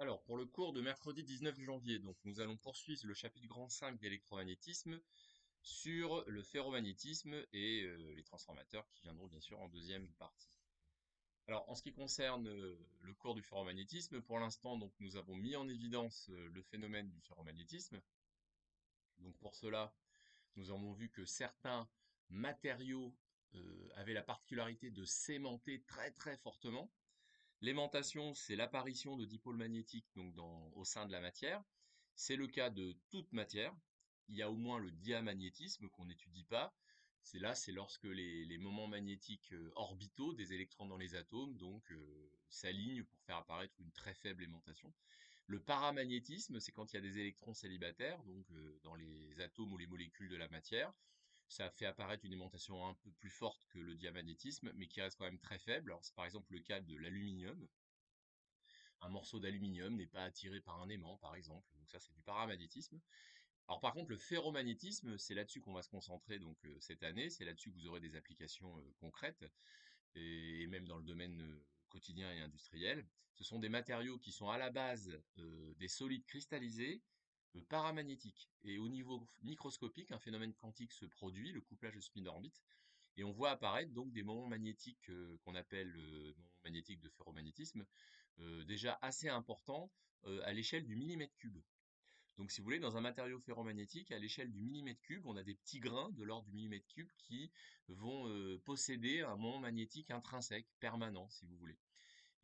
Alors, pour le cours de mercredi 19 janvier, donc nous allons poursuivre le chapitre grand 5 d'électromagnétisme sur le ferromagnétisme et les transformateurs qui viendront bien sûr en deuxième partie. Alors, en ce qui concerne le cours du ferromagnétisme, pour l'instant, donc nous avons mis en évidence le phénomène du ferromagnétisme. Donc pour cela, nous avons vu que certains matériaux avaient la particularité de s'aimanter très très fortement. L'aimantation, c'est l'apparition de dipôles magnétiques donc au sein de la matière. C'est le cas de toute matière. Il y a au moins le diamagnétisme qu'on n'étudie pas. C'est lorsque les moments magnétiques orbitaux des électrons dans les atomes s'alignent pour faire apparaître une très faible aimantation. Le paramagnétisme, c'est quand il y a des électrons célibataires, dans les atomes ou les molécules de la matière. Ça fait apparaître une aimantation un peu plus forte que le diamagnétisme, mais qui reste quand même très faible. Alors, c'est par exemple le cas de l'aluminium. Un morceau d'aluminium n'est pas attiré par un aimant, par exemple. Donc ça, c'est du paramagnétisme. Alors par contre, le ferromagnétisme, c'est là-dessus qu'on va se concentrer cette année. C'est là-dessus que vous aurez des applications concrètes et même dans le domaine quotidien et industriel. Ce sont des matériaux qui sont à la base des solides cristallisés paramagnétiques. Et au niveau microscopique, un phénomène quantique se produit, le couplage de spin-orbite, et on voit apparaître donc des moments magnétiques qu'on appelle moments magnétiques de ferromagnétisme, déjà assez importants à l'échelle du millimètre cube. Donc si vous voulez, dans un matériau ferromagnétique, à l'échelle du millimètre cube, on a des petits grains de l'ordre du millimètre cube qui vont posséder un moment magnétique intrinsèque, permanent, si vous voulez.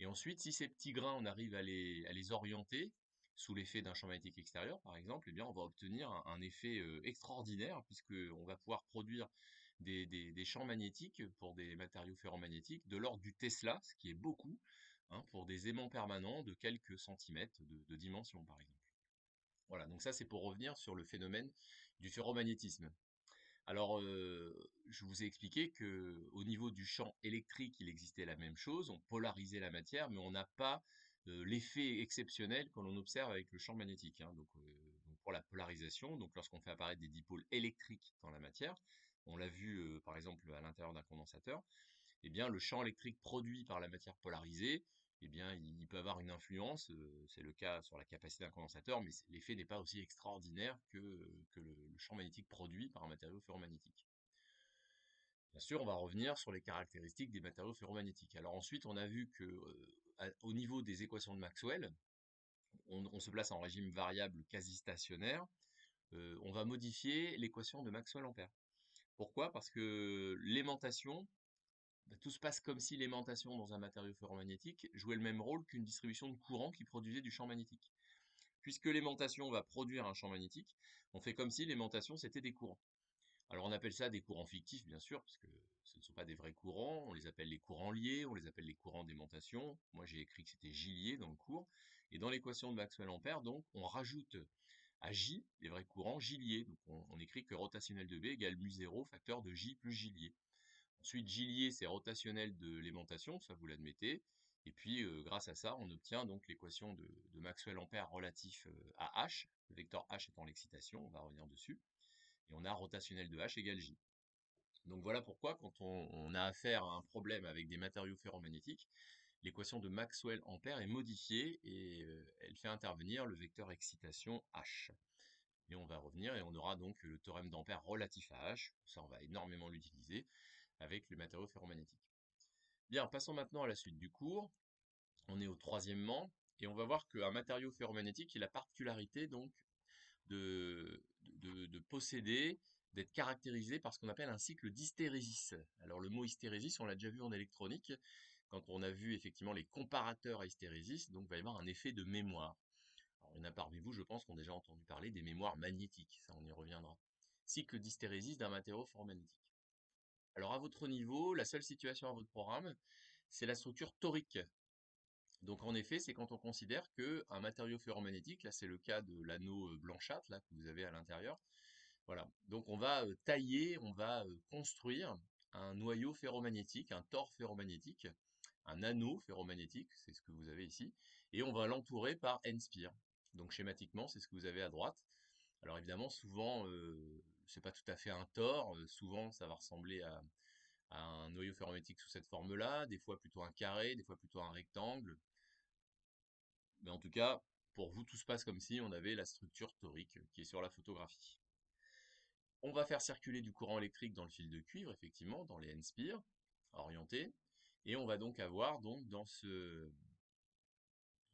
Et ensuite, si ces petits grains, on arrive à les orienter sous l'effet d'un champ magnétique extérieur, par exemple, eh bien, on va obtenir un effet extraordinaire, puisqu'on va pouvoir produire des champs magnétiques pour des matériaux ferromagnétiques de l'ordre du Tesla, ce qui est beaucoup, hein, pour des aimants permanents de quelques centimètres de dimension, par exemple. Voilà, donc ça c'est pour revenir sur le phénomène du ferromagnétisme. Alors, je vous ai expliqué que au niveau du champ électrique, il existait la même chose, on polarisait la matière, mais on n'a pas l'effet exceptionnel que l'on observe avec le champ magnétique, hein. Donc pour la polarisation, donc lorsqu'on fait apparaître des dipôles électriques dans la matière, on l'a vu par exemple à l'intérieur d'un condensateur, eh bien le champ électrique produit par la matière polarisée, eh bien il peut avoir une influence, c'est le cas sur la capacité d'un condensateur, mais l'effet n'est pas aussi extraordinaire que le champ magnétique produit par un matériau ferromagnétique. Bien sûr, on va revenir sur les caractéristiques des matériaux ferromagnétiques. Alors ensuite, on a vu que au niveau des équations de Maxwell, on se place en régime variable quasi stationnaire. On va modifier l'équation de Maxwell-Ampère. Pourquoi? Parce que l'aimantation, tout se passe comme si l'aimantation dans un matériau ferromagnétique jouait le même rôle qu'une distribution de courant qui produisait du champ magnétique. Puisque l'aimantation va produire un champ magnétique, on fait comme si l'aimantation c'était des courants. Alors on appelle ça des courants fictifs, bien sûr, parce que ce ne sont pas des vrais courants, on les appelle les courants liés, on les appelle les courants d'aimantation. Moi j'ai écrit que c'était J lié dans le cours. Et dans l'équation de Maxwell-Ampère, donc, on rajoute à J, les vrais courants, J lié. Donc on écrit que rotationnel de B égale mu0 facteur de J plus J lié. Ensuite, J lié, c'est rotationnel de l'aimantation, ça vous l'admettez. Et puis, grâce à ça, on obtient donc l'équation de Maxwell-Ampère relatif à H, le vecteur H étant l'excitation, on va revenir dessus. Et on a rotationnel de H égale J. Donc voilà pourquoi, quand on a affaire à un problème avec des matériaux ferromagnétiques, l'équation de Maxwell-Ampère est modifiée et elle fait intervenir le vecteur excitation H. Et on va revenir et on aura donc le théorème d'Ampère relatif à H. Ça, on va énormément l'utiliser avec les matériaux ferromagnétiques. Bien, passons maintenant à la suite du cours. On est au troisièmement et on va voir qu'un matériau ferromagnétique a la particularité donc de posséder, d'être caractérisé par ce qu'on appelle un cycle d'hystérésis. Alors le mot hystérésis, on l'a déjà vu en électronique, quand on a vu effectivement les comparateurs à hystérésis, donc il va y avoir un effet de mémoire. Alors, il y en a parmi vous, je pense, qui ont déjà entendu parler des mémoires magnétiques, ça on y reviendra. Cycle d'hystérésis d'un matériau ferromagnétique. Alors à votre niveau, la seule situation à votre programme, c'est la structure torique. Donc en effet, c'est quand on considère qu'un matériau ferromagnétique, là c'est le cas de l'anneau blanchâtre là, que vous avez à l'intérieur, voilà. Donc on va tailler, on va construire un noyau ferromagnétique, un tore ferromagnétique, un anneau ferromagnétique, c'est ce que vous avez ici, et on va l'entourer par N-spire. Donc schématiquement, c'est ce que vous avez à droite. Alors évidemment, souvent, c'est pas tout à fait un tore, souvent ça va ressembler à un noyau ferromagnétique sous cette forme-là, des fois plutôt un carré, des fois plutôt un rectangle. Mais en tout cas, pour vous, tout se passe comme si on avait la structure torique qui est sur la photographie. On va faire circuler du courant électrique dans le fil de cuivre, effectivement, dans les N-spires orientés, et on va donc avoir dans ce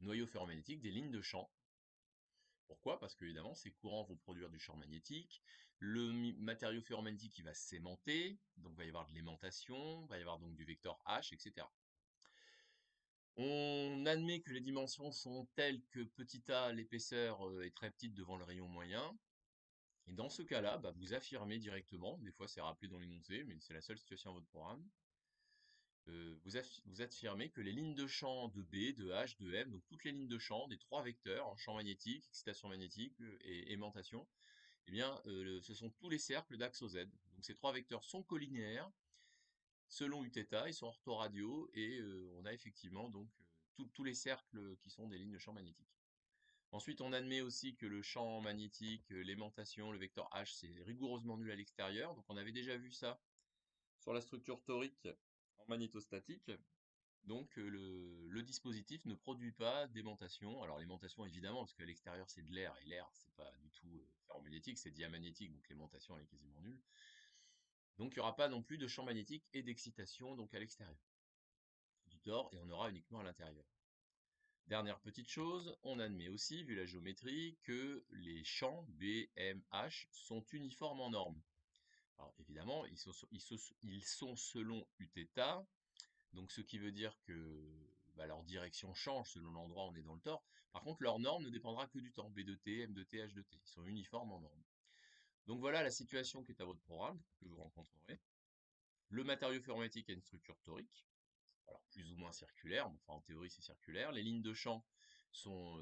noyau ferromagnétique des lignes de champ. Pourquoi? Parce que évidemment, ces courants vont produire du champ magnétique, le matériau ferromagnétique il va s'aimanter, donc il va y avoir de l'aimantation, il va y avoir donc du vecteur H, etc. On admet que les dimensions sont telles que petit a, l'épaisseur est très petite devant le rayon moyen, et dans ce cas-là, vous affirmez directement, des fois c'est rappelé dans l'énoncé, mais c'est la seule situation à votre programme, vous affirmez que les lignes de champ de B, de H, de M, donc toutes les lignes de champ, des trois vecteurs, champ magnétique, excitation magnétique et aimantation, eh bien, ce sont tous les cercles d'axe Z. Donc ces trois vecteurs sont collinéaires, selon Uθ, ils sont orthoradiaux, et on a effectivement donc tous les cercles qui sont des lignes de champ magnétique. Ensuite, on admet aussi que le champ magnétique, l'aimantation, le vecteur H, c'est rigoureusement nul à l'extérieur. Donc on avait déjà vu ça sur la structure torique en magnétostatique. Donc le dispositif ne produit pas d'aimantation. Alors l'aimantation évidemment, parce qu'à l'extérieur c'est de l'air, et l'air c'est pas du tout ferromagnétique, c'est diamagnétique, donc l'aimantation elle est quasiment nulle. Donc il n'y aura pas non plus de champ magnétique et d'excitation donc à l'extérieur du tor, et on aura uniquement à l'intérieur. Dernière petite chose, on admet aussi, vu la géométrie, que les champs B, M, H sont uniformes en norme. Alors évidemment, ils sont selon Uθ, donc ce qui veut dire que leur direction change selon l'endroit où on est dans le tor. Par contre, leur norme ne dépendra que du temps, B de T, M de T, H de T. Ils sont uniformes en norme. Donc voilà la situation qui est à votre programme, que vous rencontrerez. Le matériau ferromagnétique a une structure torique, alors plus ou moins circulaire, enfin en théorie c'est circulaire. Les lignes de champ sont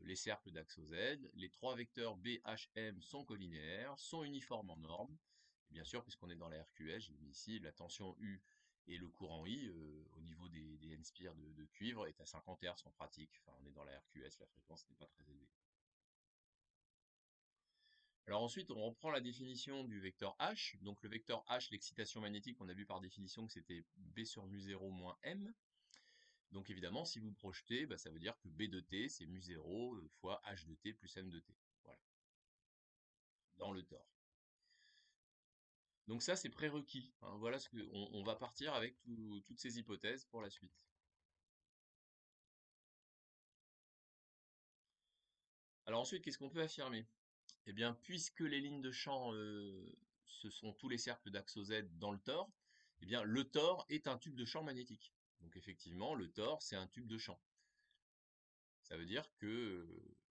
les cercles d'axe Z. Les trois vecteurs B, H, M sont collinéaires, sont uniformes en norme. Et bien sûr, puisqu'on est dans la RQS, j'ai mis ici la tension U et le courant I au niveau des N-spires de cuivre est à 50 Hz en pratique. Enfin, on est dans la RQS, la fréquence n'est pas très élevée. Alors ensuite, on reprend la définition du vecteur H. Donc le vecteur H, l'excitation magnétique, on a vu par définition que c'était B sur mu0 moins M. Donc évidemment, si vous projetez, ça veut dire que B de t, c'est mu0 fois H de t plus M de t. Voilà, dans le tor. Donc ça, c'est prérequis. Hein. Voilà ce que on va partir avec toutes ces hypothèses pour la suite. Alors ensuite, qu'est-ce qu'on peut affirmer? Eh bien, puisque les lignes de champ, ce sont tous les cercles d'axe Z dans le tor, eh bien, le tor est un tube de champ magnétique. Donc effectivement, le tor, c'est un tube de champ. Ça veut dire que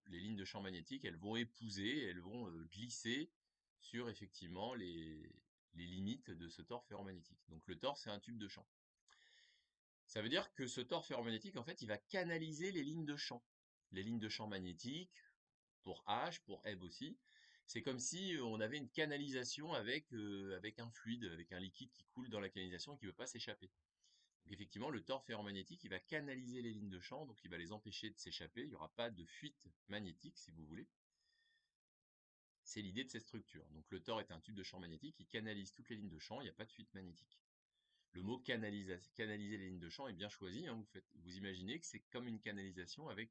les lignes de champ magnétique, elles vont épouser, elles vont glisser sur effectivement les limites de ce tor ferromagnétique. Donc le tor, c'est un tube de champ. Ça veut dire que ce tor ferromagnétique, en fait, il va canaliser les lignes de champ. Les lignes de champ magnétique, pour H, pour Eb aussi. C'est comme si on avait une canalisation avec un fluide, avec un liquide qui coule dans la canalisation et qui ne veut pas s'échapper. Donc effectivement, le tor ferromagnétique, il va canaliser les lignes de champ, donc il va les empêcher de s'échapper. Il n'y aura pas de fuite magnétique, si vous voulez. C'est l'idée de cette structure. Donc le tor est un tube de champ magnétique qui canalise toutes les lignes de champ, il n'y a pas de fuite magnétique. Le mot canaliser les lignes de champ est bien choisi. Hein. Vous imaginez que c'est comme une canalisation avec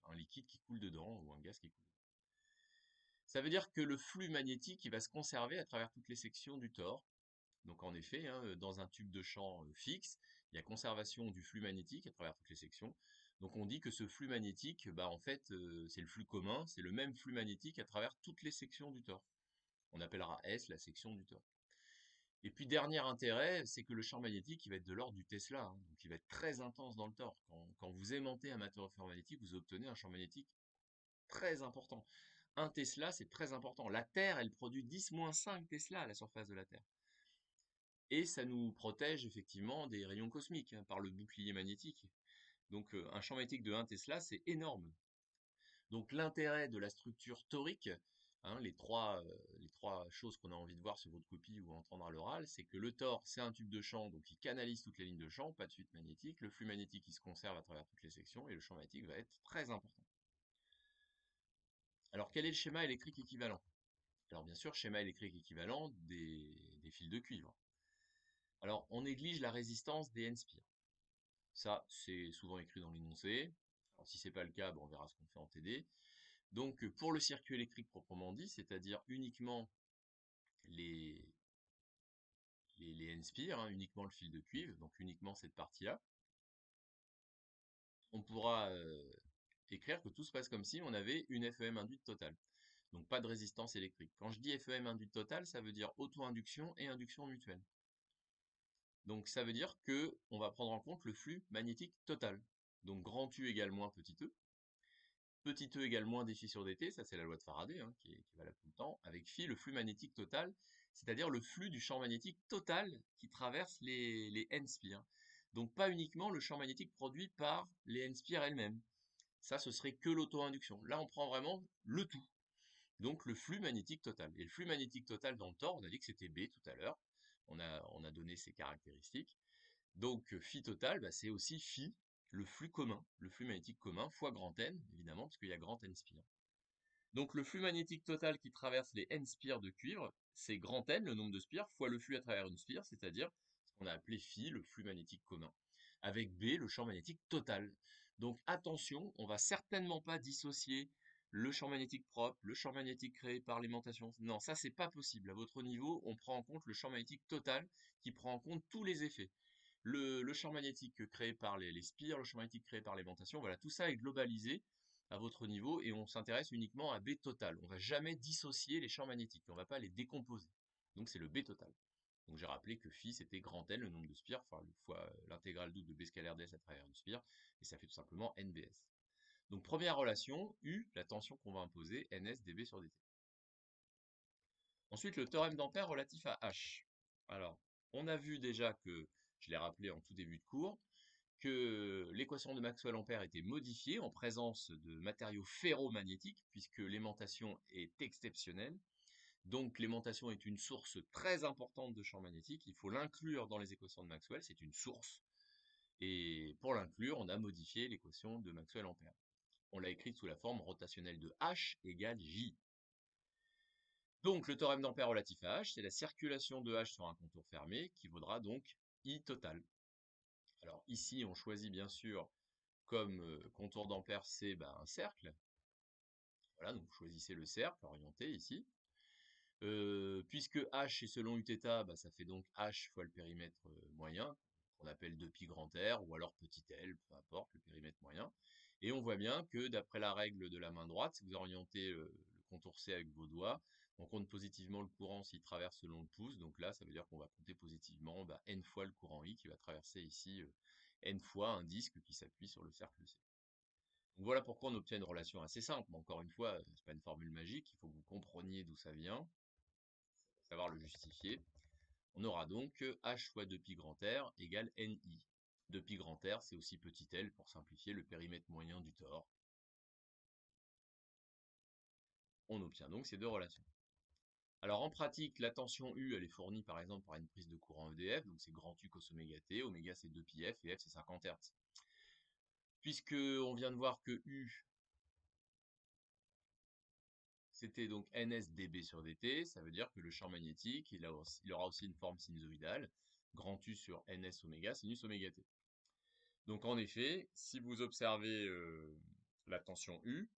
un liquide qui coule dedans ou un gaz qui coule. Ça veut dire que le flux magnétique il va se conserver à travers toutes les sections du tor. Donc en effet, hein, dans un tube de champ fixe, il y a conservation du flux magnétique à travers toutes les sections. Donc on dit que ce flux magnétique, en fait, c'est le flux commun, c'est le même flux magnétique à travers toutes les sections du tor. On appellera S la section du tor. Et puis dernier intérêt, c'est que le champ magnétique, il va être de l'ordre du Tesla, hein, donc il va être très intense dans le tor. Quand vous aimantez un matériau ferromagnétique, vous obtenez un champ magnétique très important. 1 Tesla, c'est très important. La Terre, elle produit 10-5 Tesla à la surface de la Terre. Et ça nous protège effectivement des rayons cosmiques hein, par le bouclier magnétique. Donc un champ magnétique de 1 Tesla, c'est énorme. Donc l'intérêt de la structure torique, hein, les trois choses qu'on a envie de voir sur votre copie ou entendre à l'oral, c'est que le tor, c'est un tube de champ, donc il canalise toutes les lignes de champ, pas de fuite magnétique. Le flux magnétique, il se conserve à travers toutes les sections, et le champ magnétique va être très important. Alors quel est le schéma électrique équivalent? Alors bien sûr, schéma électrique équivalent des fils de cuivre. Alors on néglige la résistance des N-spires. Ça, c'est souvent écrit dans l'énoncé. Alors, si c'est pas le cas, on verra ce qu'on fait en TD. Donc, pour le circuit électrique proprement dit, c'est-à-dire uniquement les, les N-spires, hein, uniquement le fil de cuivre, donc uniquement cette partie-là, on pourra écrire que tout se passe comme si on avait une FEM induite totale. Donc pas de résistance électrique. Quand je dis FEM induite totale, ça veut dire auto-induction et induction mutuelle. Donc ça veut dire que on va prendre en compte le flux magnétique total. Donc grand U égale moins petit e. Petit e égale moins dφ sur dt, ça c'est la loi de Faraday, hein, qui est valable tout le temps, avec phi le flux magnétique total, c'est-à-dire le flux du champ magnétique total qui traverse les n-spires. Donc pas uniquement le champ magnétique produit par les n-spires elles-mêmes. Ça, ce serait que l'auto-induction. Là, on prend vraiment le tout. Donc le flux magnétique total. Et le flux magnétique total dans le tore, on a dit que c'était B tout à l'heure. On a donné ses caractéristiques. Donc phi total, c'est aussi phi, le flux commun, le flux magnétique commun, fois grand N, évidemment, parce qu'il y a grand N spire. Donc le flux magnétique total qui traverse les N spires de cuivre, c'est grand N, le nombre de spires, fois le flux à travers une spire, c'est-à-dire ce qu'on a appelé phi, le flux magnétique commun, avec B, le champ magnétique total. Donc attention, on va certainement pas dissocier le champ magnétique propre, le champ magnétique créé par l'aimantation. Non, ça c'est pas possible. À votre niveau, on prend en compte le champ magnétique total qui prend en compte tous les effets. Le champ magnétique créé par les spires, le champ magnétique créé par l'aimantation, voilà, tout ça est globalisé à votre niveau et on s'intéresse uniquement à B total. On va jamais dissocier les champs magnétiques, on va pas les décomposer. Donc c'est le B total. Donc j'ai rappelé que phi c'était grand N, le nombre de spires, enfin fois l'intégrale double de B scalaire ds à travers une spire, et ça fait tout simplement NBS. Donc première relation, U, la tension qu'on va imposer, NS dB sur dt. Ensuite le théorème d'Ampère relatif à H. Alors, on a vu déjà que, je l'ai rappelé en tout début de cours, que l'équation de Maxwell-Ampère était modifiée en présence de matériaux ferromagnétiques, puisque l'aimantation est exceptionnelle. Donc l'aimantation est une source très importante de champ magnétique, il faut l'inclure dans les équations de Maxwell, c'est une source. Et pour l'inclure, on a modifié l'équation de Maxwell-Ampère. On l'a écrite sous la forme rotationnelle de H égale J. Donc le théorème d'Ampère relatif à H, c'est la circulation de H sur un contour fermé, qui vaudra donc I total. Alors ici, on choisit bien sûr comme contour d'Ampère, c'est un cercle. Voilà, donc vous choisissez le cercle orienté ici. Puisque H est selon Uθ, ça fait donc H fois le périmètre moyen, qu'on appelle 2π grand R, ou alors petit l, peu importe, le périmètre moyen. Et on voit bien que d'après la règle de la main droite, si vous orientez le contour C avec vos doigts, on compte positivement le courant s'il traverse selon le pouce. Donc là, ça veut dire qu'on va compter positivement n fois le courant I qui va traverser ici n fois un disque qui s'appuie sur le cercle C. Donc voilà pourquoi on obtient une relation assez simple. Mais encore une fois, c'est pas une formule magique, il faut que vous compreniez d'où ça vient, savoir le justifier. On aura donc H fois 2π grand R égale NI. 2π grand R, c'est aussi petit l pour simplifier le périmètre moyen du tore. On obtient donc ces deux relations. Alors en pratique, la tension U, elle est fournie par exemple par une prise de courant EDF, donc c'est grand U cos oméga t, oméga c'est 2πf et f c'est 50 Hz. Puisque on vient de voir que U, c'était donc ns dB sur dt, ça veut dire que le champ magnétique, il aura aussi une forme sinusoïdale, grand U sur ns oméga, sinus oméga t. Donc en effet, si vous observez la tension U,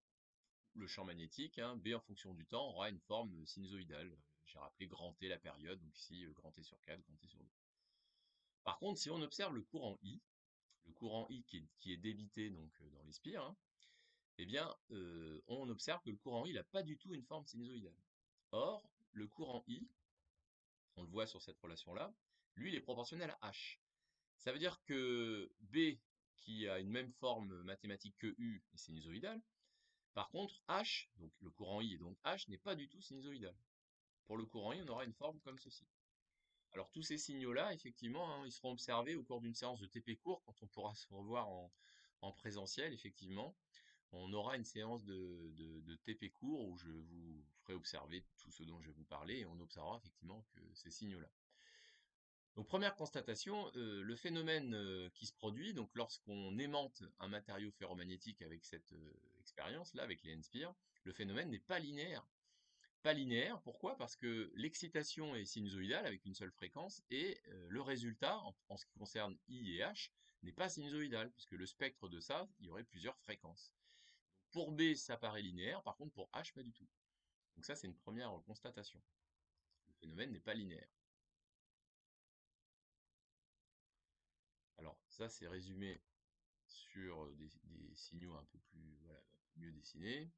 le champ magnétique, B en fonction du temps, aura une forme sinusoïdale. J'ai rappelé grand T la période, donc ici grand T sur 4, grand T sur 2. Par contre, si on observe le courant I qui est débité donc, dans les spires, eh bien, on observe que le courant I n'a pas du tout une forme sinusoïdale. Or, le courant I, on le voit sur cette relation-là, lui, il est proportionnel à H. Ça veut dire que B, qui a une même forme mathématique que U, est sinusoïdal. Par contre, H, donc le courant I et donc H, n'est pas du tout sinusoïdal. Pour le courant I, on aura une forme comme ceci. Alors tous ces signaux-là, effectivement, ils seront observés au cours d'une séance de TP court, quand on pourra se revoir en présentiel, effectivement. On aura une séance de TP court où je vous ferai observer tout ce dont je vais vous parler et on observera effectivement que ces signaux-là. Donc première constatation, le phénomène qui se produit, donc lorsqu'on aimante un matériau ferromagnétique avec cette expérience-là, avec les N-spires, le phénomène n'est pas linéaire. Pas linéaire, pourquoi? Parce que l'excitation est sinusoïdale avec une seule fréquence et le résultat, en ce qui concerne I et H, n'est pas sinusoïdal, puisque le spectre de ça, il y aurait plusieurs fréquences. Pour B, ça paraît linéaire, par contre pour H, pas du tout. Donc ça, c'est une première constatation. Le phénomène n'est pas linéaire. Alors ça, c'est résumé sur des signaux un peu plus, voilà, un peu mieux dessinés.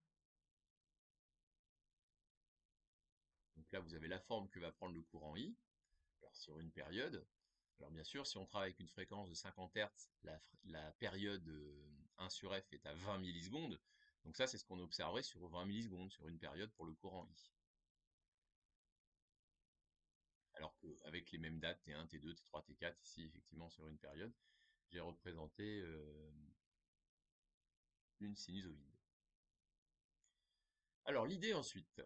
Donc là, vous avez la forme que va prendre le courant I, alors sur une période. Alors bien sûr, si on travaille avec une fréquence de 50 Hz, la période 1 sur f est à 20 millisecondes. Donc ça, c'est ce qu'on observerait sur 20 millisecondes, sur une période pour le courant I. Alors qu'avec les mêmes dates, T1, T2, T3, T4, ici, effectivement, sur une période, j'ai représenté une sinusoïde. Alors l'idée ensuite,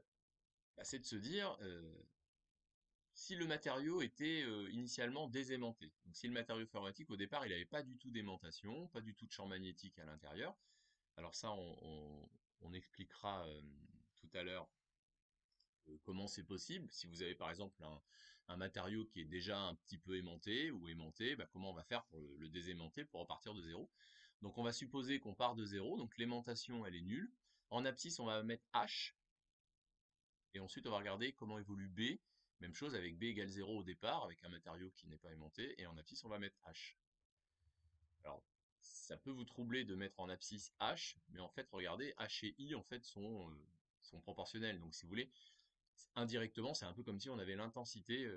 bah, c'est de se dire, si le matériau était initialement désaimanté, donc si le matériau ferromatique au départ il n'avait pas du tout d'aimantation, pas du tout de champ magnétique à l'intérieur, alors ça on expliquera tout à l'heure comment c'est possible. Si vous avez par exemple un matériau qui est déjà un petit peu aimanté ou aimanté, bah, comment on va faire pour le désaimanter pour repartir de zéro? Donc on va supposer qu'on part de zéro, donc l'aimantation elle est nulle. En abscisse on va mettre H, et ensuite on va regarder comment évolue B. Même chose avec B égale 0 au départ, avec un matériau qui n'est pas aimanté, et en abscisse on va mettre H. Alors, ça peut vous troubler de mettre en abscisse H, mais en fait, regardez, H et I en fait sont proportionnels. Donc si vous voulez, indirectement, c'est un peu comme si on avait l'intensité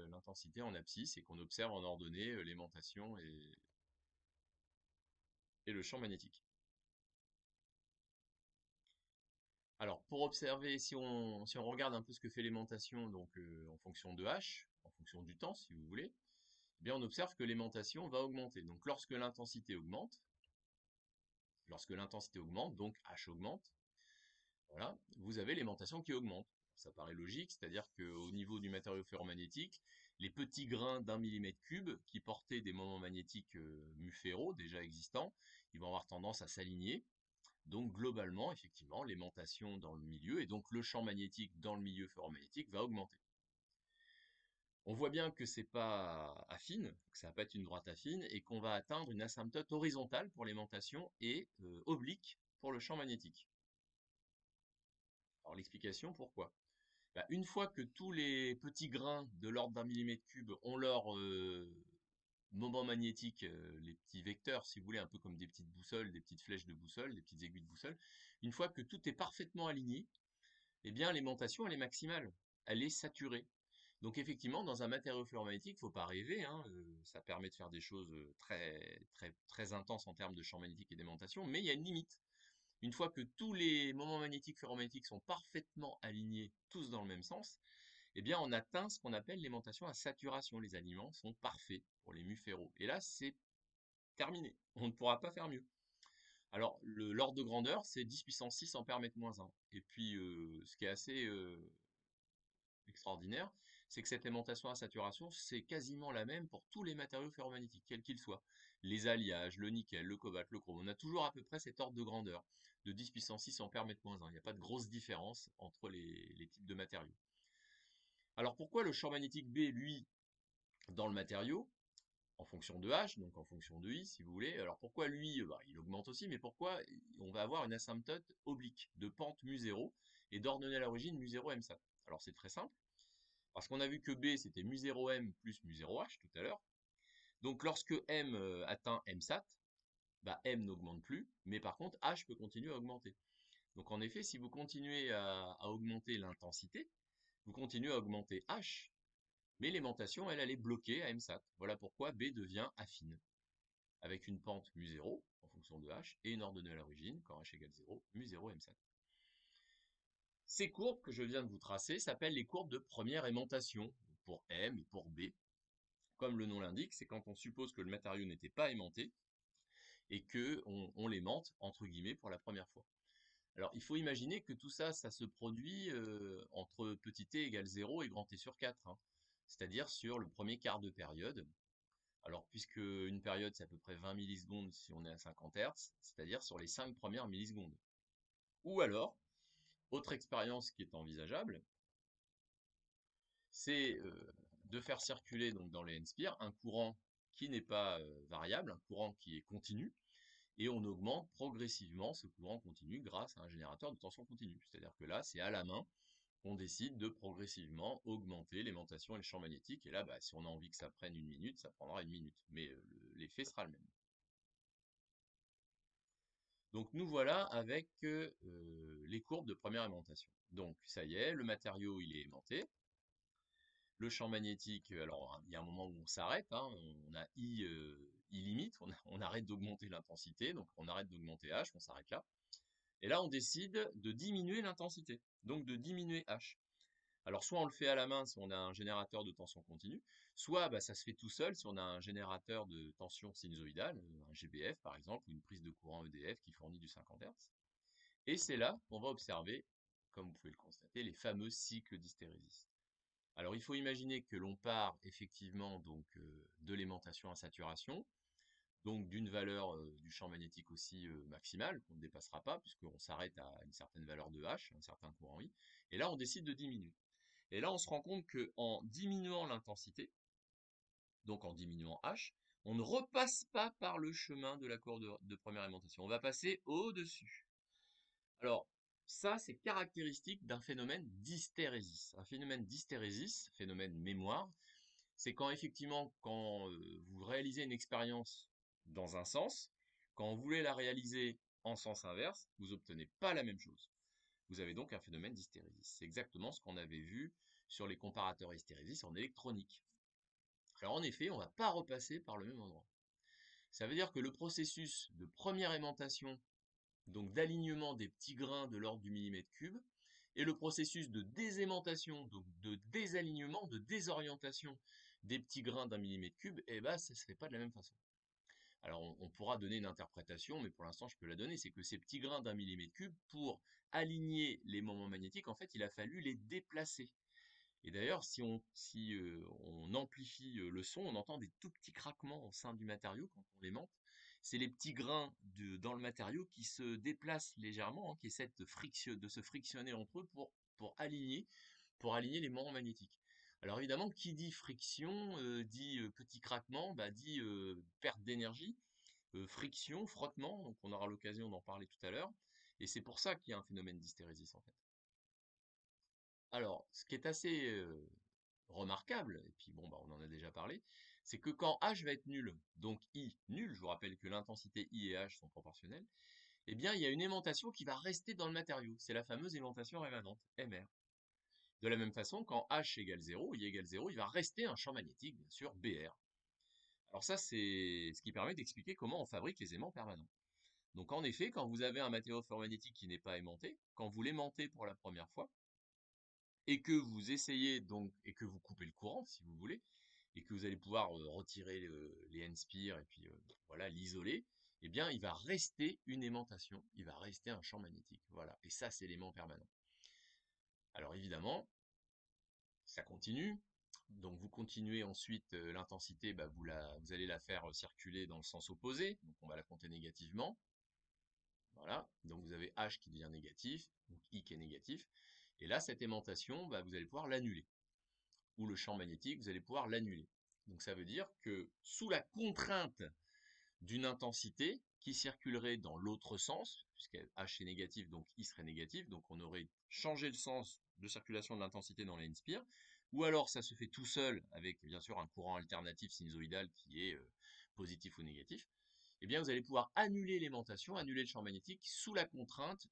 en abscisse et qu'on observe en ordonnée l'aimantation et le champ magnétique. Alors, pour observer, si on regarde un peu ce que fait l'aimantation, donc en fonction de H, en fonction du temps, si vous voulez, eh bien, on observe que l'aimantation va augmenter. Donc, lorsque l'intensité augmente, donc H augmente, voilà, vous avez l'aimantation qui augmente. Ça paraît logique, c'est-à-dire qu'au niveau du matériau ferromagnétique, les petits grains d'un millimètre cube qui portaient des moments magnétiques mu ferro déjà existants, ils vont avoir tendance à s'aligner. Donc globalement, effectivement, l'aimantation dans le milieu et donc le champ magnétique dans le milieu ferromagnétique va augmenter. On voit bien que c'est pas affine, que ça va pas être une droite affine, et qu'on va atteindre une asymptote horizontale pour l'aimantation et oblique pour le champ magnétique. Alors l'explication, pourquoi? Bah, une fois que tous les petits grains de l'ordre d'un millimètre cube ont leur moment magnétique, les petits vecteurs, si vous voulez, un peu comme des petites boussoles, des petites flèches de boussole, des petites aiguilles de boussole, une fois que tout est parfaitement aligné, eh bien l'aimantation elle est maximale, elle est saturée. Donc effectivement, dans un matériau ferromagnétique, faut pas rêver, hein, ça permet de faire des choses très intenses en termes de champ magnétique et d'aimantation, mais il y a une limite. Une fois que tous les moments magnétiques ferromagnétiques sont parfaitement alignés, tous dans le même sens, eh bien on atteint ce qu'on appelle l'aimantation à saturation. Les alignements sont parfaits pour les mu ferro. Et là, c'est terminé. On ne pourra pas faire mieux. Alors, l'ordre de grandeur, c'est 10 puissance 6 ampères mètre moins 1. Et puis, ce qui est assez extraordinaire, c'est que cette aimantation à saturation, c'est quasiment la même pour tous les matériaux ferromagnétiques, quels qu'ils soient. Les alliages, le nickel, le cobalt, le chrome, on a toujours à peu près cet ordre de grandeur, de 10 puissance 6 ampères mètre moins 1. Il n'y a pas de grosse différence entre les types de matériaux. Alors pourquoi le champ magnétique B, lui, dans le matériau, en fonction de H, donc en fonction de I, si vous voulez, alors pourquoi lui, bah, il augmente aussi, mais pourquoi on va avoir une asymptote oblique de pente mu0 et d'ordonnée à l'origine mu0 MSAT? Alors c'est très simple, parce qu'on a vu que B c'était mu0M plus mu0H tout à l'heure, donc lorsque M atteint MSAT, bah, M n'augmente plus, mais par contre H peut continuer à augmenter. Donc en effet, si vous continuez à augmenter l'intensité, vous continuez à augmenter H, mais l'aimantation, elle est bloquée à MSAT. Voilà pourquoi B devient affine, avec une pente mu0 en fonction de H et une ordonnée à l'origine, quand H égale 0, mu0 MSAT. Ces courbes que je viens de vous tracer s'appellent les courbes de première aimantation, pour M et pour B. Comme le nom l'indique, c'est quand on suppose que le matériau n'était pas aimanté et qu'on l'aimante, entre guillemets, pour la première fois. Alors, il faut imaginer que tout ça, ça se produit entre petit t égale 0 et grand t sur 4, hein, c'est-à-dire sur le premier quart de période. Alors, puisque une période, c'est à peu près 20 millisecondes si on est à 50 Hz, c'est-à-dire sur les 5 premières millisecondes. Ou alors, autre expérience qui est envisageable, c'est de faire circuler donc dans les N-spires un courant qui n'est pas variable, un courant qui est continu, et on augmente progressivement ce courant continu grâce à un générateur de tension continue. C'est-à-dire que là, c'est à la main qu'on décide de progressivement augmenter l'aimantation et le champ magnétique. Et là, bah, si on a envie que ça prenne 1 minute, ça prendra 1 minute. Mais l'effet sera le même. Donc nous voilà avec les courbes de première aimantation. Donc ça y est, le matériau il est aimanté. Le champ magnétique, alors il y a un moment où on s'arrête, hein, on a I limite, on arrête d'augmenter l'intensité, donc on arrête d'augmenter H, on s'arrête là. Et là on décide de diminuer l'intensité, donc de diminuer H. Alors soit on le fait à la main si on a un générateur de tension continue, soit bah, ça se fait tout seul si on a un générateur de tension sinusoïdale, un GBF par exemple, ou une prise de courant EDF qui fournit du 50 Hz. Et c'est là qu'on va observer, comme vous pouvez le constater, les fameux cycles d'hystérésis. Alors il faut imaginer que l'on part effectivement donc de l'aimantation à saturation, donc d'une valeur du champ magnétique aussi maximale, qu'on ne dépassera pas, puisqu'on s'arrête à une certaine valeur de H, un certain courant I, et là on décide de diminuer. Et là on se rend compte qu'en diminuant l'intensité, donc en diminuant H, on ne repasse pas par le chemin de la courbe de première aimantation, on va passer au-dessus. Alors, ça, c'est caractéristique d'un phénomène d'hystérésis. Un phénomène d'hystérésis, phénomène mémoire, c'est quand effectivement, quand vous réalisez une expérience dans un sens, quand vous voulez la réaliser en sens inverse, vous obtenez pas la même chose. Vous avez donc un phénomène d'hystérésis. C'est exactement ce qu'on avait vu sur les comparateurs hystérésis en électronique. Alors en effet, on ne va pas repasser par le même endroit. Ça veut dire que le processus de première aimantation, donc d'alignement des petits grains de l'ordre du millimètre cube, et le processus de désaimantation, donc de désalignement, de désorientation des petits grains d'un millimètre cube, eh ben, ça ne se fait pas de la même façon. Alors on pourra donner une interprétation, mais pour l'instant je peux la donner, c'est que ces petits grains d'un millimètre cube, pour aligner les moments magnétiques, en fait il a fallu les déplacer. Et d'ailleurs, si on amplifie le son, on entend des tout petits craquements au sein du matériau quand on l'aimante. C'est les petits grains dans le matériau qui se déplacent légèrement, hein, qui essaient de se frictionner entre eux pour aligner les moments magnétiques. Alors évidemment, qui dit friction, dit petit craquement, bah, dit perte d'énergie, friction, frottement, donc on aura l'occasion d'en parler tout à l'heure. Et c'est pour ça qu'il y a un phénomène d'hystérésis en fait. Alors, ce qui est assez remarquable, et puis bon, bah, on en a déjà parlé, c'est que quand H va être nul, donc I nul, je vous rappelle que l'intensité I et H sont proportionnelles, eh bien, il y a une aimantation qui va rester dans le matériau. C'est la fameuse aimantation rémanente, MR. De la même façon, quand H égale 0, I égale 0, il va rester un champ magnétique, bien sûr, BR. Alors ça, c'est ce qui permet d'expliquer comment on fabrique les aimants permanents. Donc en effet, quand vous avez un matériau ferromagnétique qui n'est pas aimanté, quand vous l'aimantez pour la première fois, et que vous essayez donc, et que vous coupez le courant, si vous voulez, et que vous allez pouvoir retirer les N-spires et puis voilà, l'isoler, eh bien, il va rester une aimantation, il va rester un champ magnétique. Voilà, et ça, c'est l'aimant permanent. Alors évidemment, ça continue. Donc vous continuez ensuite l'intensité, bah, vous allez la faire circuler dans le sens opposé, donc on va la compter négativement. Voilà, donc vous avez H qui devient négatif, donc I qui est négatif, et là cette aimantation, bah, vous allez pouvoir l'annuler. Ou le champ magnétique, vous allez pouvoir l'annuler. Donc ça veut dire que sous la contrainte d'une intensité qui circulerait dans l'autre sens, puisque H est négatif, donc I serait négatif, donc on aurait changé le sens de circulation de l'intensité dans les N-spires, ou alors ça se fait tout seul avec bien sûr un courant alternatif sinusoïdal qui est positif ou négatif, eh bien vous allez pouvoir annuler l'aimantation, annuler le champ magnétique sous la contrainte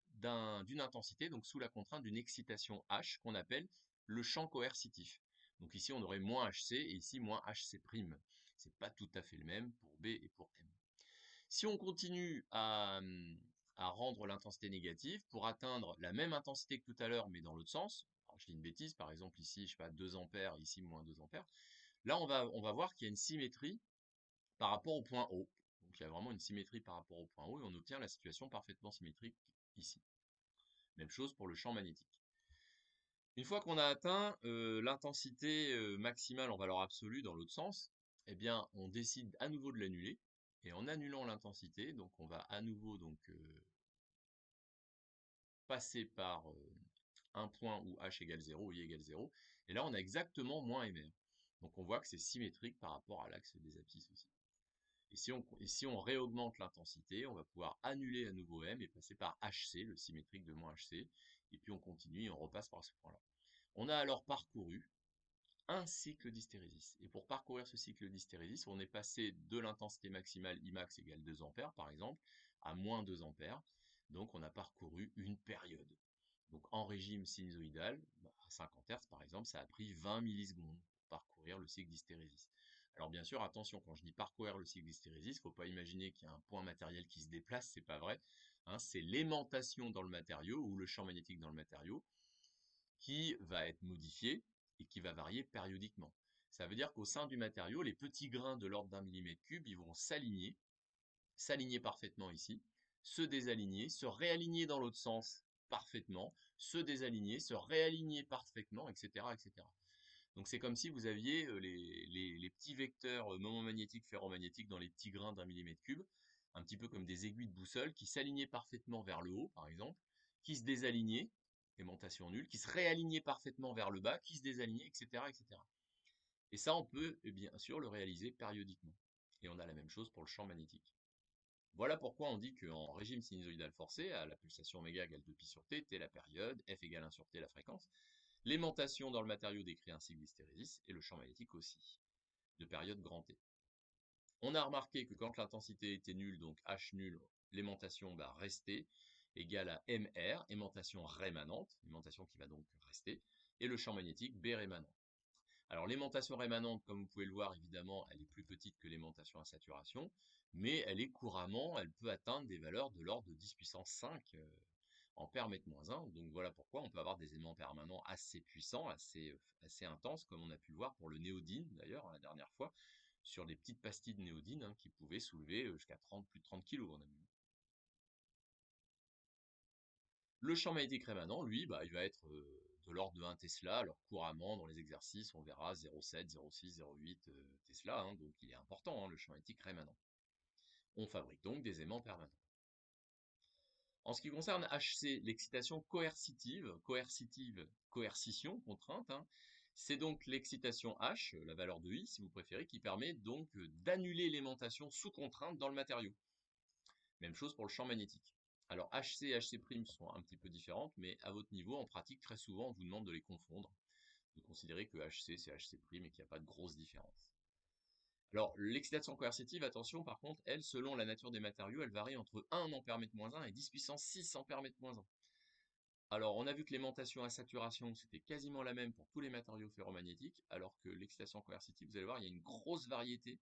d'une intensité, donc sous la contrainte d'une excitation H qu'on appelle le champ coercitif. Donc ici on aurait moins HC et ici moins HC'. C'est pas tout à fait le même pour B et pour M. Si on continue à rendre l'intensité négative pour atteindre la même intensité que tout à l'heure mais dans l'autre sens, alors je dis une bêtise, par exemple ici je sais pas 2 ampères, ici moins 2 ampères, là on va voir qu'il y a une symétrie par rapport au point O. Donc il y a vraiment une symétrie par rapport au point O et on obtient la situation parfaitement symétrique ici. Même chose pour le champ magnétique. Une fois qu'on a atteint l'intensité maximale en valeur absolue dans l'autre sens, eh bien on décide à nouveau de l'annuler. Et en annulant l'intensité, donc on va à nouveau donc passer par un point où H égale 0 ou I égale 0. Et là, on a exactement moins MR. Donc on voit que c'est symétrique par rapport à l'axe des abscisses aussi. Et si on réaugmente l'intensité, on va pouvoir annuler à nouveau M et passer par HC, le symétrique de moins HC. Et puis on continue et on repasse par ce point-là. On a alors parcouru un cycle d'hystérésis. Et pour parcourir ce cycle d'hystérésis, on est passé de l'intensité maximale Imax égale 2 ampères, par exemple, à moins 2 ampères. Donc on a parcouru une période. Donc en régime sinusoïdal, à 50 Hz par exemple, ça a pris 20 millisecondes pour parcourir le cycle d'hystérésis. Alors bien sûr, attention, quand je dis parcourir le cycle d'hystérésis, il ne faut pas imaginer qu'il y a un point matériel qui se déplace, c'est pas vrai. Hein, c'est l'aimantation dans le matériau ou le champ magnétique dans le matériau qui va être modifié et qui va varier périodiquement. Ça veut dire qu'au sein du matériau, les petits grains de l'ordre d'1 mm3, ils vont s'aligner parfaitement ici, se désaligner, se réaligner dans l'autre sens parfaitement, se désaligner, se réaligner parfaitement, etc. etc. Donc c'est comme si vous aviez les petits vecteurs moments magnétiques, ferromagnétiques dans les petits grains d'1 mm3, un petit peu comme des aiguilles de boussole qui s'alignaient parfaitement vers le haut, par exemple, qui se désalignaient, aimantation nulle, qui se réalignaient parfaitement vers le bas, qui se désalignaient, etc. etc. Et ça, on peut bien sûr le réaliser périodiquement. Et on a la même chose pour le champ magnétique. Voilà pourquoi on dit qu'en régime sinusoïdal forcé, à la pulsation oméga égale 2pi sur t, t la période, f égale 1 sur t la fréquence, l'aimantation dans le matériau décrit un cycle d'hystérésis et le champ magnétique aussi, de période grand T. On a remarqué que quand l'intensité était nulle, donc H nul, l'aimantation va rester égale à MR, aimantation rémanente, aimantation qui va donc rester, et le champ magnétique B rémanent. Alors l'aimantation rémanente, comme vous pouvez le voir, évidemment, elle est plus petite que l'aimantation à saturation, mais elle peut atteindre des valeurs de l'ordre de 10 puissance 5 ampères mètre moins 1. Donc voilà pourquoi on peut avoir des aimants permanents assez puissants, assez intenses, comme on a pu le voir pour le néodyne, d'ailleurs, la dernière fois, sur des petites pastilles de néodyne qui pouvaient soulever jusqu'à plus de 30 kg, on a vu. Le champ magnétique rémanent, lui, il va être de l'ordre de 1 Tesla. Alors couramment, dans les exercices, on verra 0,7, 0,6, 0,8 Tesla. Donc il est important, le champ magnétique rémanent. On fabrique donc des aimants permanents. En ce qui concerne HC, l'excitation coercitive, coercition, contrainte, c'est donc l'excitation H, la valeur de I si vous préférez, qui permet donc d'annuler l'aimantation sous contrainte dans le matériau. Même chose pour le champ magnétique. Alors HC et HC' sont un petit peu différentes, mais à votre niveau, en pratique, très souvent, on vous demande de les confondre, de considérer que HC c'est HC' et qu'il n'y a pas de grosse différence. Alors l'excitation coercitive, attention, par contre, elle, selon la nature des matériaux, elle varie entre 1 ampère mètre moins 1 et 10 puissance 6 ampère mètre moins 1. Alors on a vu que l'aimantation à saturation, c'était quasiment la même pour tous les matériaux ferromagnétiques, alors que l'excitation coercitive, vous allez voir, il y a une grosse variété,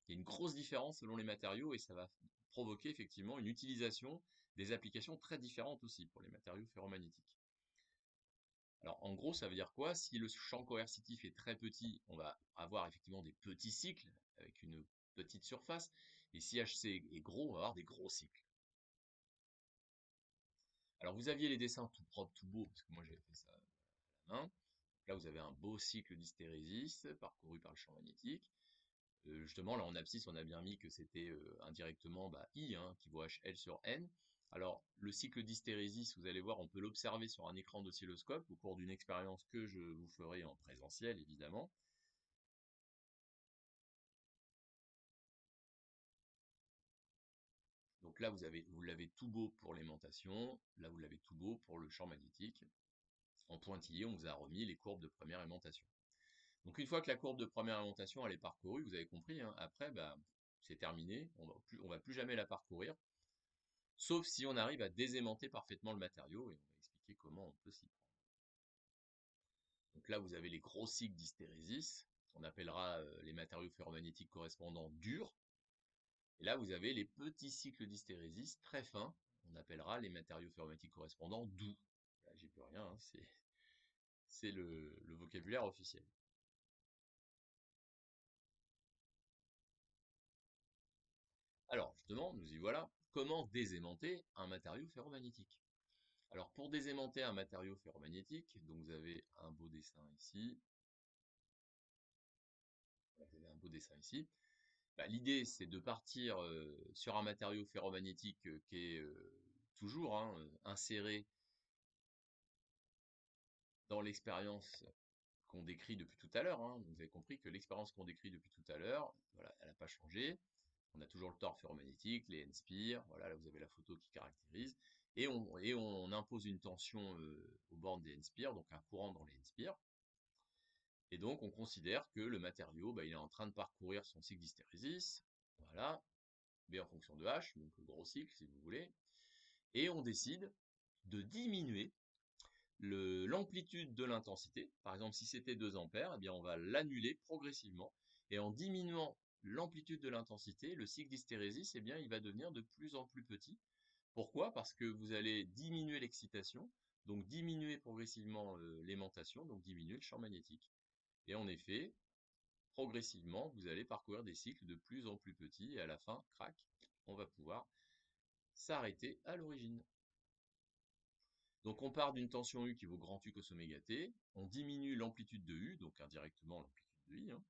il y a une grosse différence selon les matériaux et ça va provoquer effectivement une utilisation des applications très différentes aussi pour les matériaux ferromagnétiques. Alors en gros, ça veut dire quoi? Si le champ coercitif est très petit, on va avoir effectivement des petits cycles avec une petite surface, et si HC est gros, on va avoir des gros cycles. Alors vous aviez les dessins tout propres, tout beaux, parce que moi j'avais fait ça à la main. Là vous avez un beau cycle d'hystérésis parcouru par le champ magnétique. Justement, là en abscisse, on a bien mis que c'était indirectement I, qui vaut HL sur N. Alors, le cycle d'hystérésis, vous allez voir, on peut l'observer sur un écran d'oscilloscope au cours d'une expérience que je vous ferai en présentiel, évidemment. Donc là, vous l'avez tout beau pour l'aimantation, là vous l'avez tout beau pour le champ magnétique. En pointillé, on vous a remis les courbes de première aimantation. Donc une fois que la courbe de première aimantation elle est parcourue, vous avez compris, après c'est terminé, on va plus jamais la parcourir. Sauf si on arrive à désaimanter parfaitement le matériau, et on va expliquer comment on peut s'y prendre. Donc là, vous avez les gros cycles d'hystérésis, on appellera les matériaux ferromagnétiques correspondants durs. Et là, vous avez les petits cycles d'hystérésis très fins, on appellera les matériaux ferromagnétiques correspondants doux. Là, j'y peux rien, c'est le vocabulaire officiel. Alors, justement, nous y voilà. Comment désaimanter un matériau ferromagnétique? Alors, pour désaimanter un matériau ferromagnétique, donc vous avez un beau dessin ici. Vous avez un beau dessin ici. L'idée, c'est de partir sur un matériau ferromagnétique qui est toujours inséré dans l'expérience qu'on décrit depuis tout à l'heure, hein, vous avez compris que l'expérience qu'on décrit depuis tout à l'heure, voilà, elle n'a pas changé. On a toujours le tore ferromagnétique, les N-spires, voilà, là vous avez la photo qui caractérise, et on impose une tension aux bornes des N-spires, donc un courant dans les N-spires, et donc on considère que le matériau, il est en train de parcourir son cycle d'hystérésis, voilà, B en fonction de H, donc le gros cycle si vous voulez, et on décide de diminuer l'amplitude de l'intensité. Par exemple, si c'était 2 ampères, eh bien on va l'annuler progressivement, et en diminuant l'amplitude de l'intensité, le cycle d'hystérésis, eh bien, il va devenir de plus en plus petit. Pourquoi? Parce que vous allez diminuer l'excitation, donc diminuer progressivement l'aimantation, donc diminuer le champ magnétique. Et en effet, progressivement, vous allez parcourir des cycles de plus en plus petits, et à la fin, crac, on va pouvoir s'arrêter à l'origine. Donc on part d'une tension U qui vaut grand U cos oméga t, on diminue l'amplitude de U, donc indirectement l'amplitude de I, hein,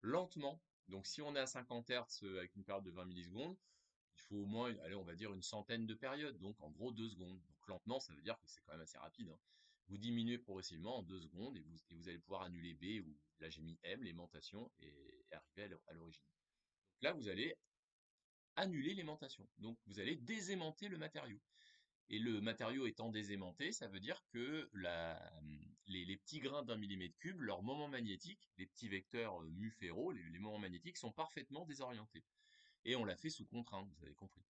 lentement. Donc si on est à 50 Hz avec une période de 20 millisecondes, il faut au moins, allez, on va dire une centaine de périodes, donc en gros 2 secondes. Donc lentement, ça veut dire que c'est quand même assez rapide, hein. Vous diminuez progressivement en 2 secondes, et vous allez pouvoir annuler B, ou là j'ai mis M, l'aimantation, et arriver à l'origine. Donc là, vous allez annuler l'aimantation. Donc vous allez désaimanter le matériau. Et le matériau étant désaimanté, ça veut dire que les petits grains d'un millimètre cube, leur moment magnétique, les petits vecteurs mu ferro, les moments magnétiques sont parfaitement désorientés. Et on l'a fait sous contrainte, vous avez compris.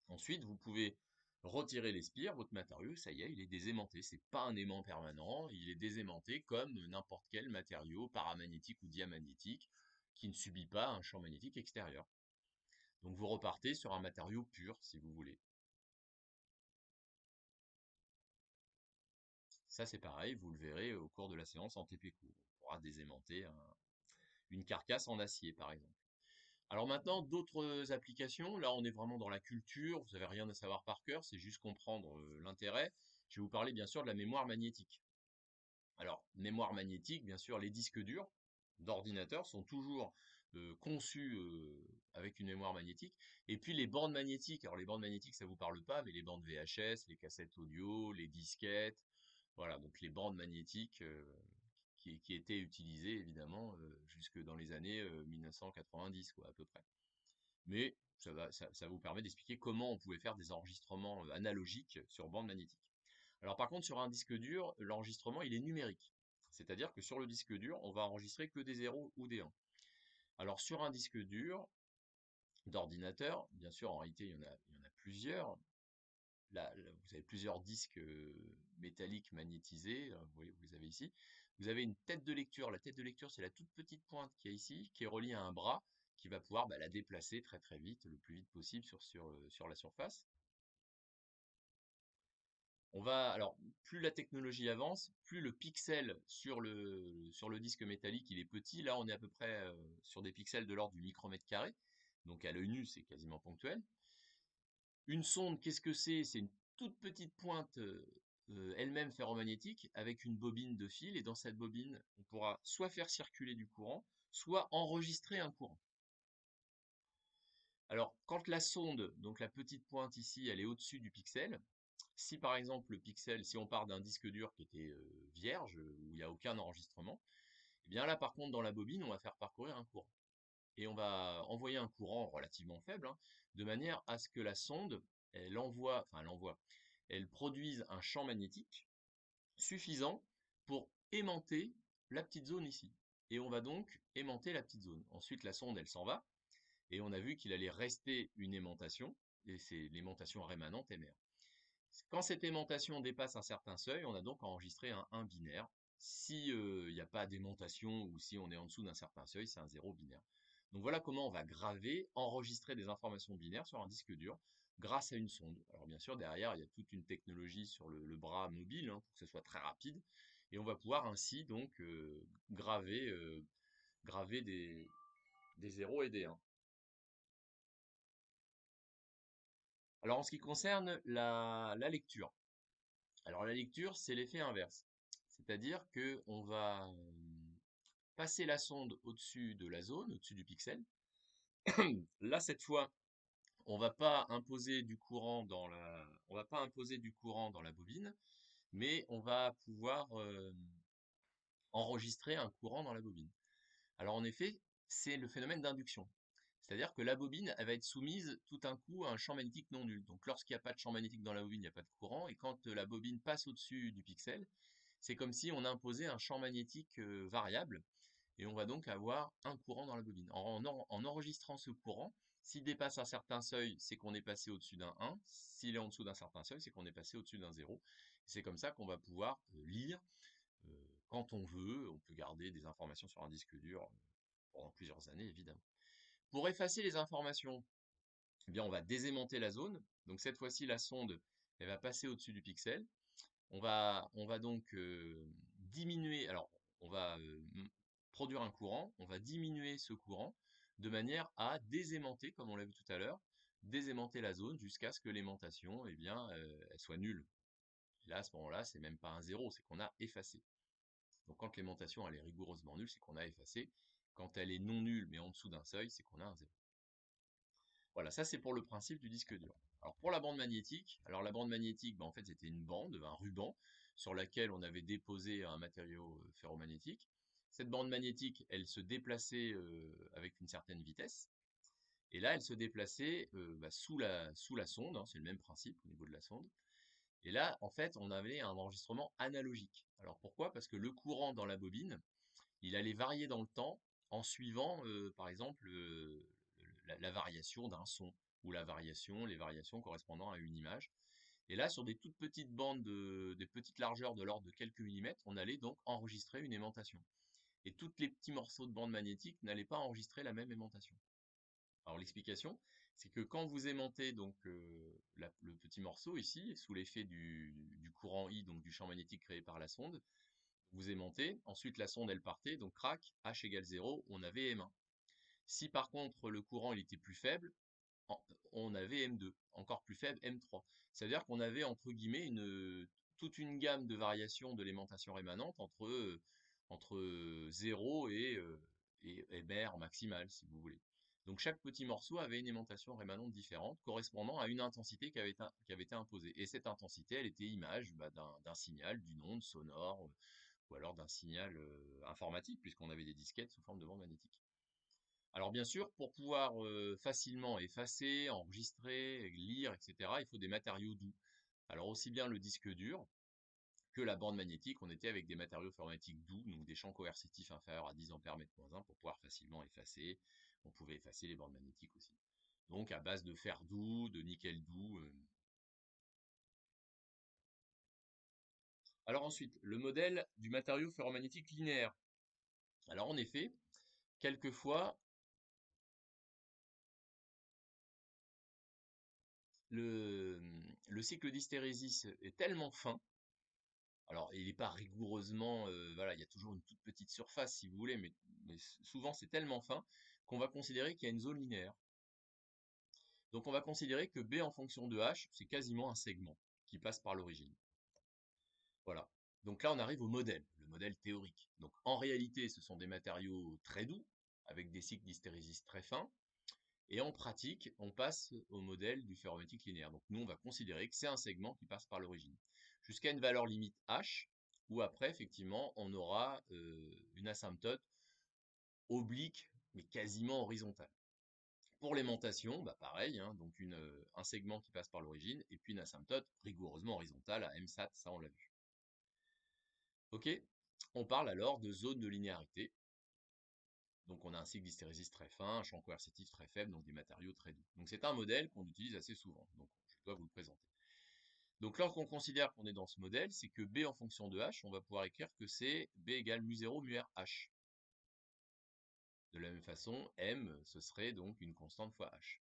Ensuite, vous pouvez retirer les spires, votre matériau, ça y est, il est désaimanté. C'est pas un aimant permanent, il est désaimanté comme n'importe quel matériau paramagnétique ou diamagnétique qui ne subit pas un champ magnétique extérieur. Donc vous repartez sur un matériau pur, si vous voulez. Ça, c'est pareil, vous le verrez au cours de la séance en TP court. On pourra désaimanter une carcasse en acier, par exemple. Alors maintenant, d'autres applications. Là, on est vraiment dans la culture. Vous n'avez rien à savoir par cœur, c'est juste comprendre l'intérêt. Je vais vous parler bien sûr de la mémoire magnétique. Alors, mémoire magnétique, bien sûr, les disques durs d'ordinateur sont toujours conçus avec une mémoire magnétique. Et puis les bandes magnétiques. Alors les bandes magnétiques, ça vous parle pas, mais les bandes VHS, les cassettes audio, les disquettes, voilà, donc les bandes magnétiques qui étaient utilisées évidemment jusque dans les années 1990, quoi, à peu près. Mais ça vous permet d'expliquer comment on pouvait faire des enregistrements analogiques sur bande magnétique. Alors par contre, sur un disque dur, l'enregistrement, il est numérique. C'est-à-dire que sur le disque dur, on va enregistrer que des 0 ou des 1. Alors sur un disque dur d'ordinateur, bien sûr, en réalité, il y en a plusieurs. Là, vous avez plusieurs disques métalliques magnétisés, vous voyez, vous les avez ici. Vous avez une tête de lecture. La tête de lecture, c'est la toute petite pointe qui est ici, qui est reliée à un bras, qui va pouvoir la déplacer très très vite, le plus vite possible sur la surface. Alors, plus la technologie avance, plus le pixel sur le disque métallique, il est petit. Là, on est à peu près sur des pixels de l'ordre du micromètre carré. Donc à l'œil nu, c'est quasiment ponctuel. Une sonde, qu'est-ce que c'est? C'est une toute petite pointe elle-même ferromagnétique avec une bobine de fil, et dans cette bobine, on pourra soit faire circuler du courant, soit enregistrer un courant. Alors, quand la sonde, donc la petite pointe ici, elle est au-dessus du pixel, si par exemple le pixel, si on part d'un disque dur qui était vierge, où il n'y a aucun enregistrement, et bien là par contre dans la bobine, on va faire parcourir un courant. Et on va envoyer un courant relativement faible, hein, de manière à ce que la sonde, elle produise un champ magnétique suffisant pour aimanter la petite zone ici. Et on va donc aimanter la petite zone. Ensuite, la sonde, elle s'en va, et on a vu qu'il allait rester une aimantation, et c'est l'aimantation rémanente MR. Quand cette aimantation dépasse un certain seuil, on a donc enregistré un 1 binaire. Si il n'y a pas d'aimantation, ou si on est en dessous d'un certain seuil, c'est un 0 binaire. Donc voilà comment on va graver, enregistrer des informations binaires sur un disque dur grâce à une sonde. Alors bien sûr, derrière, il y a toute une technologie sur le bras mobile, hein, pour que ce soit très rapide. Et on va pouvoir ainsi donc graver des 0 et des 1. Alors en ce qui concerne la lecture. Alors la lecture, c'est l'effet inverse. C'est-à-dire que on va passer la sonde au-dessus de la zone, au-dessus du pixel. Là, cette fois, on va pas imposer du courant on va pas imposer du courant dans la bobine, mais on va pouvoir enregistrer un courant dans la bobine. Alors en effet, c'est le phénomène d'induction. C'est-à-dire que la bobine, elle va être soumise tout d'un coup à un champ magnétique non nul. Donc lorsqu'il n'y a pas de champ magnétique dans la bobine, il n'y a pas de courant. Et quand la bobine passe au-dessus du pixel, c'est comme si on imposait un champ magnétique variable. Et on va donc avoir un courant dans la bobine. En enregistrant ce courant, s'il dépasse un certain seuil, c'est qu'on est passé au-dessus d'un 1. S'il est en dessous d'un certain seuil, c'est qu'on est passé au-dessus d'un 0. C'est comme ça qu'on va pouvoir lire quand on veut. On peut garder des informations sur un disque dur pendant plusieurs années, évidemment. Pour effacer les informations, eh bien, on va désaimanter la zone. Donc cette fois-ci, la sonde, elle va passer au-dessus du pixel. On va donc diminuer, alors on va produire un courant, on va diminuer ce courant de manière à désaimanter, comme on l'a vu tout à l'heure, désaimanter la zone jusqu'à ce que l'aimantation, eh bien, elle soit nulle. Et là, à ce moment-là, c'est même pas un zéro, c'est qu'on a effacé. Donc quand l'aimantation elle est rigoureusement nulle, c'est qu'on a effacé. Quand elle est non nulle mais en dessous d'un seuil, c'est qu'on a un zéro. Voilà, ça c'est pour le principe du disque dur. Alors pour la bande magnétique, alors la bande magnétique, en fait c'était une bande, un ruban, sur laquelle on avait déposé un matériau ferromagnétique. Cette bande magnétique, elle se déplaçait avec une certaine vitesse. Et là, elle se déplaçait sous la sonde, hein, c'est le même principe au niveau de la sonde. Et là, en fait, on avait un enregistrement analogique. Alors pourquoi? Parce que le courant dans la bobine, il allait varier dans le temps en suivant, par exemple, la variation d'un son ou les variations correspondant à une image. Et là, sur des toutes petites bandes, des petites largeurs de l'ordre de quelques millimètres, on allait donc enregistrer une aimantation. Et tous les petits morceaux de bande magnétique n'allaient pas enregistrer la même aimantation. Alors l'explication, c'est que quand vous aimantez donc le petit morceau ici, sous l'effet du courant I, donc du champ magnétique créé par la sonde, vous aimantez, ensuite la sonde elle partait, donc crac, H égale 0, on avait M1. Si par contre le courant il était plus faible, on avait M2, encore plus faible M3. Ça veut dire qu'on avait entre guillemets toute une gamme de variations de l'aimantation rémanente entre 0 et MR maximal, si vous voulez. Donc chaque petit morceau avait une aimantation rémanente différente, correspondant à une intensité qui avait été imposée. Et cette intensité, elle était image d'un signal, d'une onde sonore, ou alors d'un signal informatique, puisqu'on avait des disquettes sous forme de bande magnétique. Alors bien sûr, pour pouvoir facilement effacer, enregistrer, lire, etc., il faut des matériaux doux. Alors aussi bien le disque dur que la bande magnétique, on était avec des matériaux ferromagnétiques doux, donc des champs coercitifs inférieurs à 10 ampères-mètre-1 pour pouvoir facilement effacer. On pouvait effacer les bandes magnétiques aussi. Donc à base de fer doux, de nickel doux. Alors ensuite, le modèle du matériau ferromagnétique linéaire. Alors en effet, quelquefois, le, le cycle d'hystérésis est tellement fin. Alors, il n'est pas rigoureusement, voilà, il y a toujours une toute petite surface si vous voulez, mais souvent c'est tellement fin qu'on va considérer qu'il y a une zone linéaire. Donc on va considérer que B en fonction de H, c'est quasiment un segment qui passe par l'origine. Voilà. Donc là on arrive au modèle, le modèle théorique. Donc en réalité ce sont des matériaux très doux, avec des cycles d'hystérésis très fins, et en pratique, on passe au modèle du ferromagnétique linéaire. Donc nous, on va considérer que c'est un segment qui passe par l'origine. Jusqu'à une valeur limite H, où après, effectivement, on aura une asymptote oblique, mais quasiment horizontale. Pour l'aimantation, bah pareil, hein, donc un segment qui passe par l'origine, et puis une asymptote rigoureusement horizontale à MSAT, ça on l'a vu. Ok, on parle alors de zone de linéarité. Donc on a un cycle d'hystérésis très fin, un champ coercitif très faible, donc des matériaux très doux. Donc c'est un modèle qu'on utilise assez souvent, donc je dois vous le présenter. Donc lorsqu'on considère qu'on est dans ce modèle, c'est que B en fonction de H, on va pouvoir écrire que c'est B égale mu0 mu R H. De la même façon, M, ce serait donc une constante fois H.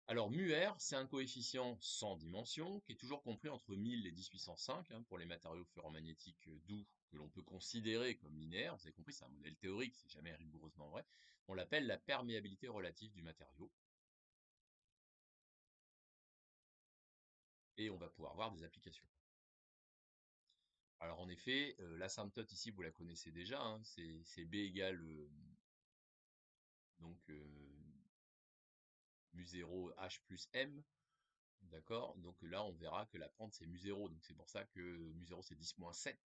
Alors mu R, c'est un coefficient sans dimension, qui est toujours compris entre 1000 et 10 puissance 5, hein, pour les matériaux ferromagnétiques doux, que l'on peut considérer comme linéaires. Vous avez compris, c'est un modèle théorique, c'est jamais rigoureusement vrai. On l'appelle la perméabilité relative du matériau. Et on va pouvoir voir des applications. Alors en effet, l'asymptote ici, vous la connaissez déjà, hein, c'est B égale donc mu0 H plus M. D'accord? Donc là, on verra que la pente, c'est mu0. Donc c'est pour ça que mu0, c'est 10-7.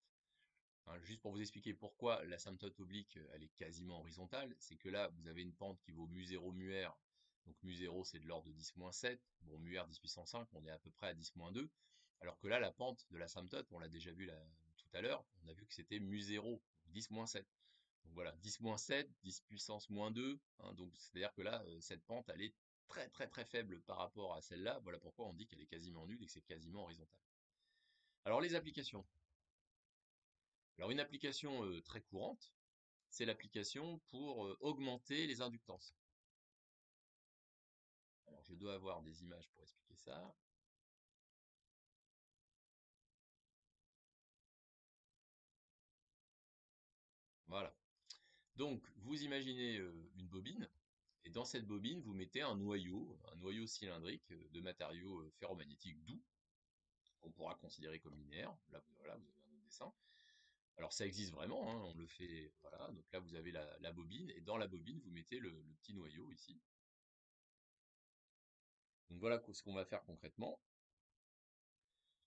Hein, juste pour vous expliquer pourquoi l'asymptote oblique, elle est quasiment horizontale, c'est que là, vous avez une pente qui vaut mu0 mu-r, donc mu0 c'est de l'ordre de 10-7, bon mu-r 10 puissance 5, on est à peu près à 10-2, alors que là, la pente de l'asymptote, on l'a déjà vu là, tout à l'heure, on a vu que c'était mu0, 10-7. Donc voilà, 10-7, 10 puissance moins 2, hein, donc c'est-à-dire que là, cette pente, elle est très très très faible par rapport à celle-là, voilà pourquoi on dit qu'elle est quasiment nulle et que c'est quasiment horizontal. Alors les applications. Alors une application très courante, c'est l'application pour augmenter les inductances. Alors je dois avoir des images pour expliquer ça. Voilà. Donc vous imaginez une bobine, et dans cette bobine, vous mettez un noyau cylindrique de matériaux ferromagnétiques doux, qu'on pourra considérer comme linéaire. Là, voilà, vous avez un autre dessin. Alors ça existe vraiment, hein, on le fait, voilà. Donc là, vous avez la bobine, et dans la bobine, vous mettez le petit noyau ici. Donc voilà ce qu'on va faire concrètement.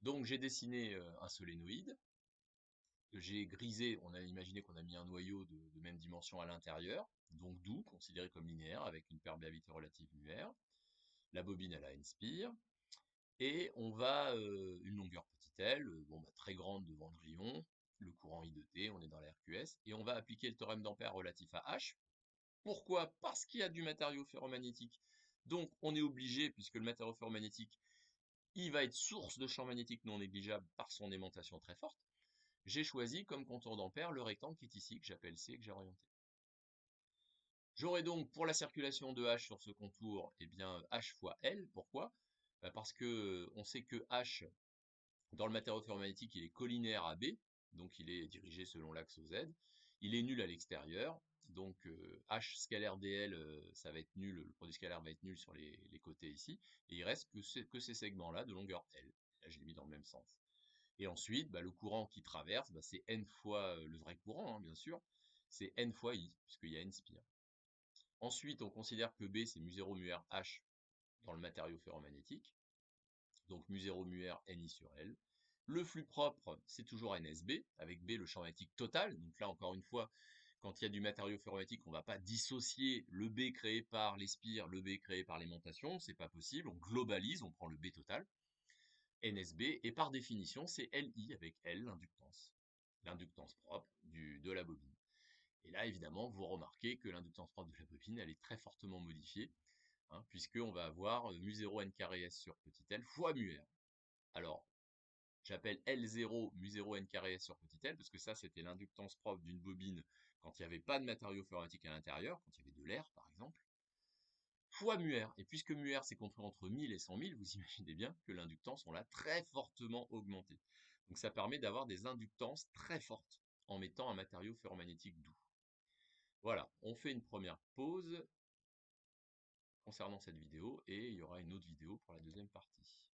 Donc j'ai dessiné un solénoïde. J'ai grisé, on a imaginé qu'on a mis un noyau de même dimension à l'intérieur, donc doux, considéré comme linéaire, avec une perméabilité relative mu-r. La bobine, elle a une spire. Et on va, une longueur petite L, bon, bah, très grande devant le grillon, le courant I de T, on est dans la RQS, et on va appliquer le théorème d'Ampère relatif à H. Pourquoi? Parce qu'il y a du matériau ferromagnétique. Donc on est obligé, puisque le matériau ferromagnétique, il va être source de champ magnétique non négligeable par son aimantation très forte. J'ai choisi comme contour d'Ampère le rectangle qui est ici, que j'appelle C, que j'ai orienté. J'aurai donc pour la circulation de H sur ce contour, eh bien H fois L. Pourquoi? Parce que on sait que H, dans le matériau ferromagnétique, il est collinaire à B, donc il est dirigé selon l'axe Z. Il est nul à l'extérieur, donc H scalaire dl, ça va être nul, le produit scalaire va être nul sur les côtés ici, et il reste que ces segments-là de longueur L. Là, je l'ai mis dans le même sens. Et ensuite, bah, le courant qui traverse, bah, c'est n fois le vrai courant, hein, bien sûr, c'est n fois I, puisqu'il y a n spires. Ensuite, on considère que B, c'est mu0 mu-r H dans le matériau ferromagnétique, donc mu0 mu-r Ni sur L. Le flux propre, c'est toujours NSB, avec B le champ magnétique total. Donc là, encore une fois, quand il y a du matériau ferromagnétique, on ne va pas dissocier le B créé par les spires, le B créé par l'aimantation, c'est pas possible. On globalise, on prend le B total, NSB, et par définition, c'est Li avec L, l'inductance propre de la bobine. Et là, évidemment, vous remarquez que l'inductance propre de la bobine, elle est très fortement modifiée, hein, puisqu'on va avoir mu0 n carré s sur petit l fois mu-r. Alors, j'appelle L0 mu0 n carré s sur petit l, parce que ça, c'était l'inductance propre d'une bobine quand il n'y avait pas de matériau ferromatique à l'intérieur, quand il y avait de l'air, par exemple, fois mu-r. Et puisque mu-r, c'est compris entre 1000 et 100 000, vous imaginez bien que l'inductance, on l'a très fortement augmentée. Donc ça permet d'avoir des inductances très fortes en mettant un matériau ferromagnétique doux. Voilà, on fait une première pause concernant cette vidéo, et il y aura une autre vidéo pour la deuxième partie.